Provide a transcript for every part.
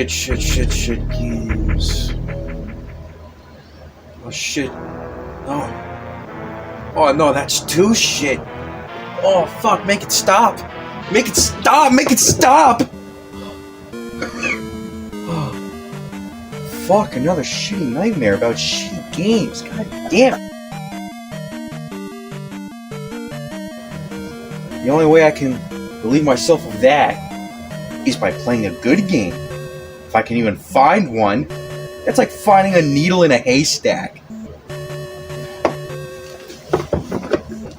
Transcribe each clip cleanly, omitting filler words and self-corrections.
shit games. Oh shit. No. Oh no, that's too shit. Oh fuck, make it stop. Make it stop, make it stop! Oh. Fuck, another shitty nightmare about shitty games. God damn it. The only way I can relieve myself of that is by playing a good game. If I can even find one, that's like finding a needle in a haystack.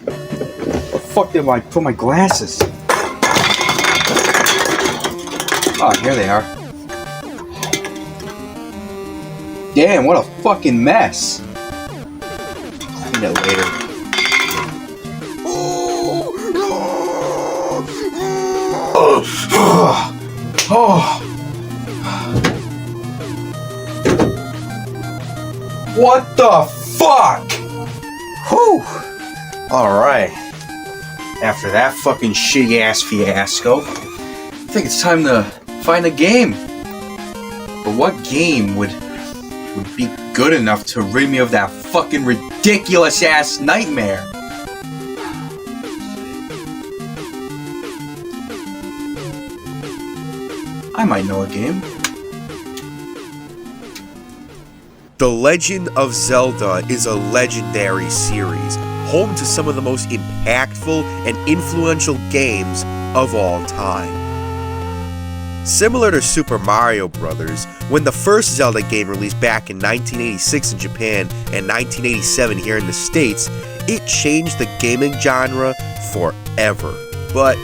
Where the fuck did I put my glasses? Oh, here they are. Damn, what a fucking mess. Clean it later. What the fuck? Whew. Alright. After that fucking shitty ass fiasco, I think it's time to find a game. But what game would be good enough to rid me of that fucking ridiculous ass nightmare? I might know a game. The Legend of Zelda is a legendary series, home to some of the most impactful and influential games of all time. Similar to Super Mario Bros., when the first Zelda game released back in 1986 in Japan and 1987 here in the States, it changed the gaming genre forever. But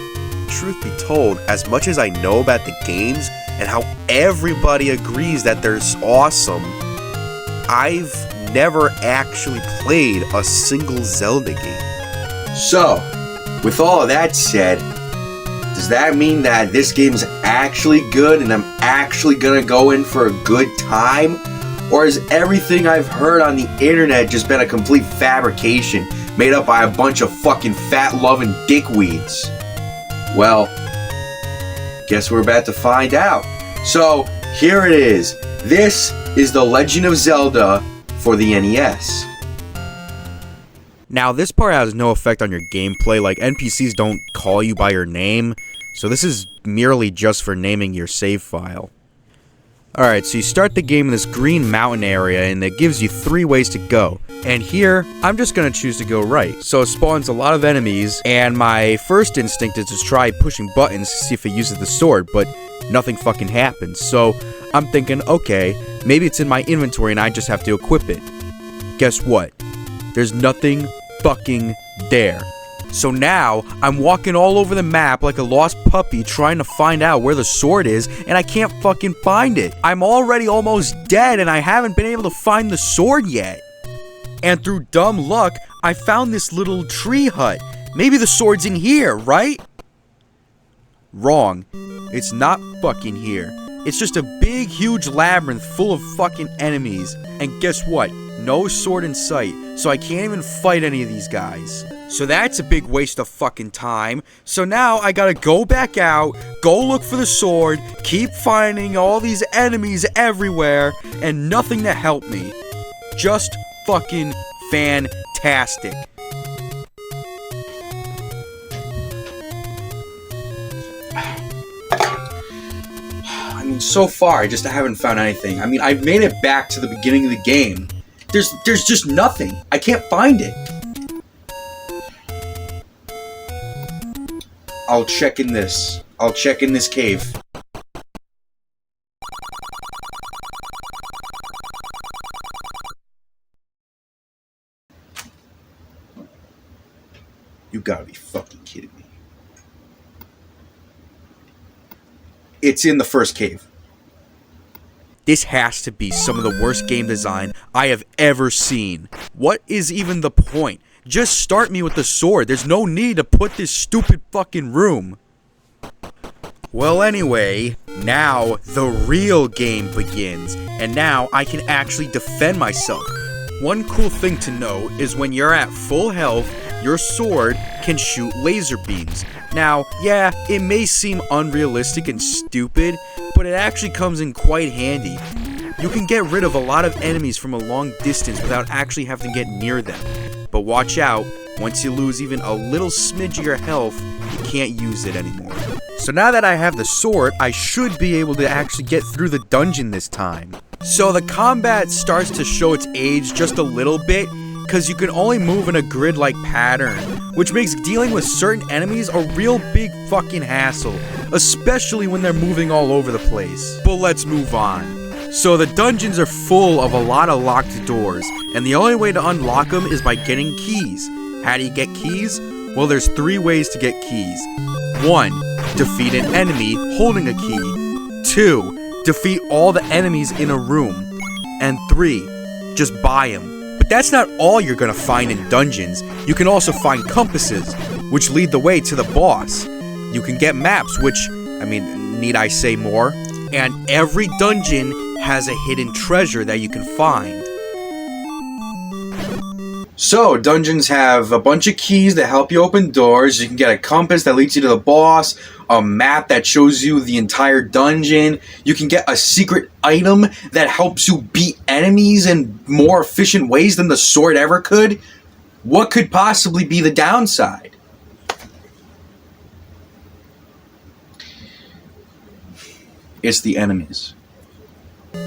truth be told, as much as I know about the games and how everybody agrees that they're awesome, I've never actually played a single Zelda game. So, with all of that said, does that mean that this game's actually good and I'm actually gonna go in for a good time? Or has everything I've heard on the internet just been a complete fabrication made up by a bunch of fucking fat-loving dickweeds? Well, guess we're about to find out. So, here it is. This is The Legend of Zelda for the NES. Now, this part has no effect on your gameplay, like NPCs don't call you by your name, so this is merely just for naming your save file. Alright, so you start the game in this green mountain area, and it gives you 3 ways to go. And here, I'm just gonna choose to go right. So it spawns a lot of enemies, and my first instinct is to try pushing buttons to see if it uses the sword, but nothing fucking happens. So I'm thinking, okay, maybe it's in my inventory and I just have to equip it. Guess what? There's nothing fucking there. So now, I'm walking all over the map like a lost puppy trying to find out where the sword is, and I can't fucking find it. I'm already almost dead and I haven't been able to find the sword yet. And through dumb luck, I found this little tree hut. Maybe the sword's in here, right? Wrong. It's not fucking here. It's just a big, huge labyrinth full of fucking enemies. And guess what? No sword in sight, so I can't even fight any of these guys. So that's a big waste of fucking time. So now I gotta go back out, go look for the sword, keep finding all these enemies everywhere, and nothing to help me. Just fucking fantastic. I mean, so far, I haven't found anything. I mean, I've made it back to the beginning of the game. There's just nothing. I can't find it. I'll check in this cave. You gotta be fucking kidding me. It's in the first cave. This has to be some of the worst game design I have ever seen. What is even the point? Just start me with the sword. There's no need to put this stupid fucking room. Well, anyway, now the real game begins, and now I can actually defend myself. One cool thing to know is when you're at full health, your sword can shoot laser beams. Now, yeah, it may seem unrealistic and stupid, but but it actually comes in quite handy. You can get rid of a lot of enemies from a long distance without actually having to get near them. But watch out, once you lose even a little smidge of your health, you can't use it anymore. So now that I have the sword, I should be able to actually get through the dungeon this time. So the combat starts to show its age just a little bit, because you can only move in a grid-like pattern, which makes dealing with certain enemies a real big fucking hassle, especially when they're moving all over the place. But let's move on. So the dungeons are full of a lot of locked doors, and the only way to unlock them is by getting keys. How do you get keys? Well, there's 3 ways to get keys. 1. Defeat an enemy holding a key. 2. Defeat all the enemies in a room. And 3. Just buy them. But that's not all you're gonna find in dungeons. You can also find compasses, which lead the way to the boss. You can get maps, which, need I say more? And every dungeon has a hidden treasure that you can find. So, dungeons have a bunch of keys that help you open doors. You can get a compass that leads you to the boss, a map that shows you the entire dungeon. You can get a secret item that helps you beat enemies in more efficient ways than the sword ever could. What could possibly be the downside? It's the enemies.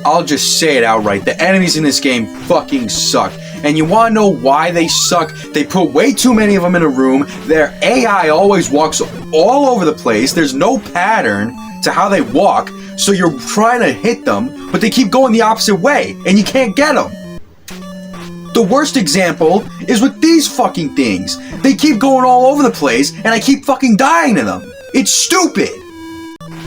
I'll just say it outright. The enemies in this game fucking suck. And you wanna know why they suck? They put way too many of them in a room. Their AI always walks all over the place. There's no pattern to how they walk. So you're trying to hit them, but they keep going the opposite way, and you can't get them. The worst example is with these fucking things. They keep going all over the place, and I keep fucking dying to them. It's stupid.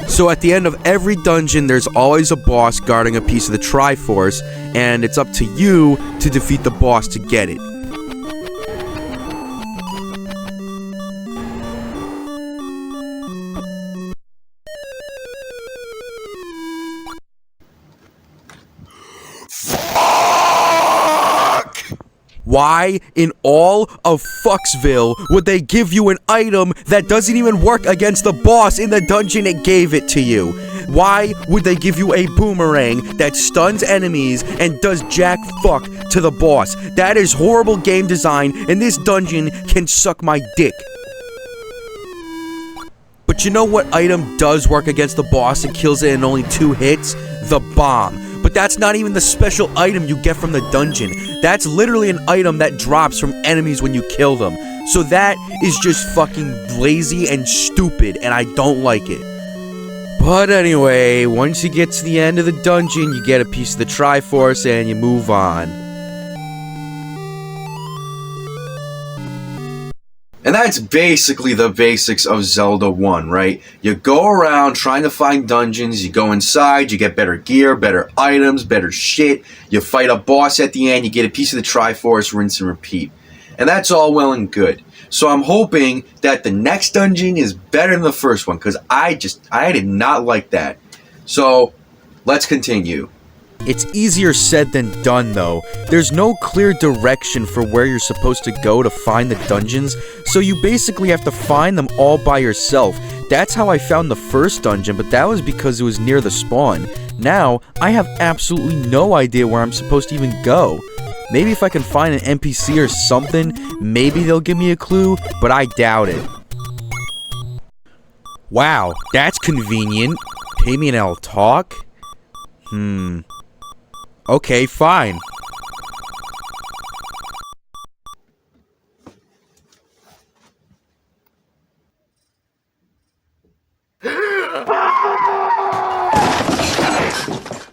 So at the end of every dungeon, there's always a boss guarding a piece of the Triforce, and it's up to you to defeat the boss to get it. Why in all of Fucksville would they give you an item that doesn't even work against the boss in the dungeon it gave it to you? Why would they give you a boomerang that stuns enemies and does jack fuck to the boss? That is horrible game design, and this dungeon can suck my dick. But you know what item does work against the boss and kills it in only 2 hits? The bomb. But that's not even the special item you get from the dungeon. That's literally an item that drops from enemies when you kill them. So that is just fucking lazy and stupid, and I don't like it. But anyway, once you get to the end of the dungeon, you get a piece of the Triforce and you move on. And that's basically the basics of Zelda 1, right? You go around trying to find dungeons, you go inside, you get better gear, better items, better shit, you fight a boss at the end, you get a piece of the Triforce, rinse and repeat. And that's all well and good. So I'm hoping that the next dungeon is better than the first one, because I did not like that. So, let's continue. It's easier said than done, though. There's no clear direction for where you're supposed to go to find the dungeons, so you basically have to find them all by yourself. That's how I found the first dungeon, but that was because it was near the spawn. Now, I have absolutely no idea where I'm supposed to even go. Maybe if I can find an NPC or something, maybe they'll give me a clue, but I doubt it. Wow, that's convenient. Pay me and I'll talk? Okay, fine.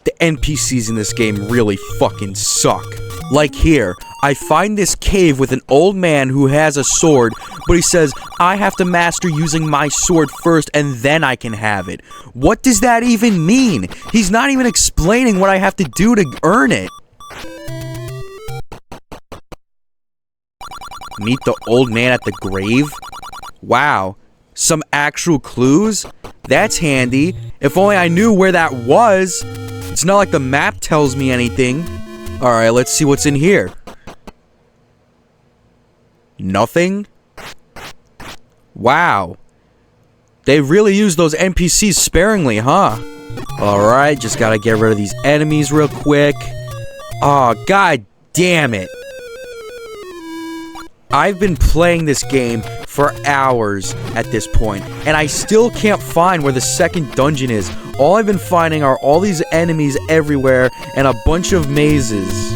The NPCs in this game really fucking suck. Like here, I find this cave with an old man who has a sword, but he says, I have to master using my sword first and then I can have it. What does that even mean? He's not even explaining what I have to do to earn it. Meet the old man at the grave? Wow, some actual clues? That's handy. If only I knew where that was. It's not like the map tells me anything. Alright, let's see what's in here. Nothing? Wow. They really use those NPCs sparingly, huh? Alright, just gotta get rid of these enemies real quick. Oh, god damn it. I've been playing this game for hours at this point, and I still can't find where the second dungeon is. All I've been finding are all these enemies everywhere and a bunch of mazes.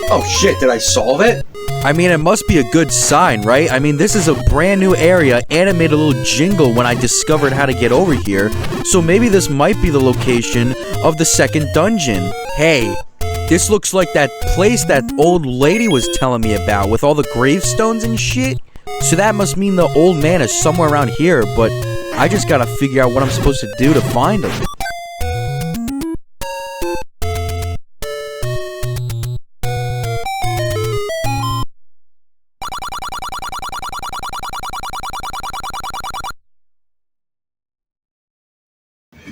Oh shit, did I solve it? I mean, it must be a good sign, right? I mean, this is a brand new area, and it made a little jingle when I discovered how to get over here, so maybe this might be the location of the second dungeon. Hey, this looks like that place that old lady was telling me about with all the gravestones and shit. So that must mean the old man is somewhere around here, but I just gotta figure out what I'm supposed to do to find him.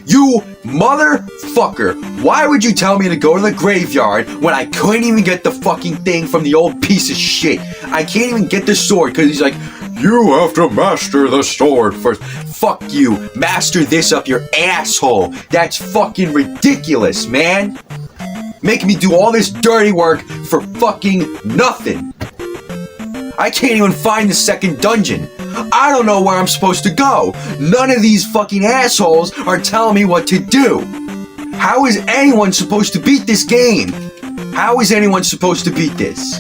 You motherfucker! Why would you tell me to go to the graveyard when I couldn't even get the fucking thing from the old piece of shit? I can't even get the sword because he's like, you have to master the sword first. Fuck you. Master this up your asshole. That's fucking ridiculous, man. Making me do all this dirty work for fucking nothing. I can't even find the second dungeon. I don't know where I'm supposed to go. None of these fucking assholes are telling me what to do. How is anyone supposed to beat this game? How is anyone supposed to beat this?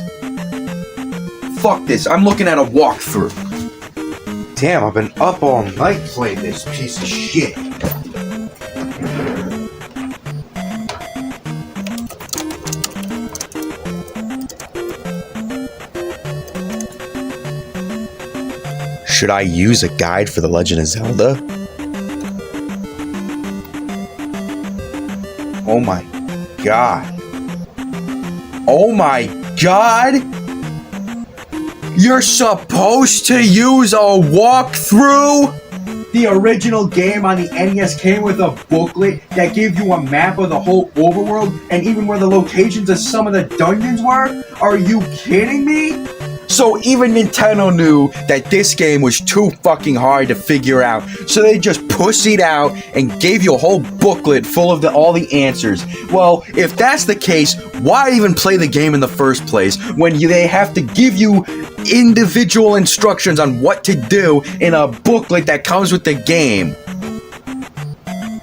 Fuck this. I'm looking at a walkthrough. Damn, I've been up all night playing this piece of shit. Should I use a guide for The Legend of Zelda? Oh my god. Oh my god! You're supposed to use a walkthrough? The original game on the NES came with a booklet that gave you a map of the whole overworld and even where the locations of some of the dungeons were? Are you kidding me? So even Nintendo knew that this game was too fucking hard to figure out, so they just pussied out and gave you a whole booklet full of all the answers. Well, if that's the case, why even play the game in the first place when they have to give you individual instructions on what to do in a booklet that comes with the game?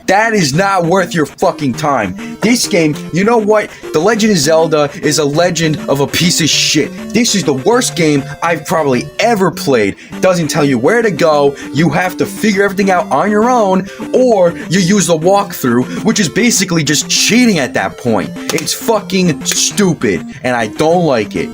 That is not worth your fucking time. This game, you know what? The Legend of Zelda is a legend of a piece of shit. This is the worst game I've probably ever played. Doesn't tell you where to go. You have to figure everything out on your own, or you use the walkthrough, which is basically just cheating at that point. It's fucking stupid, and I don't like it.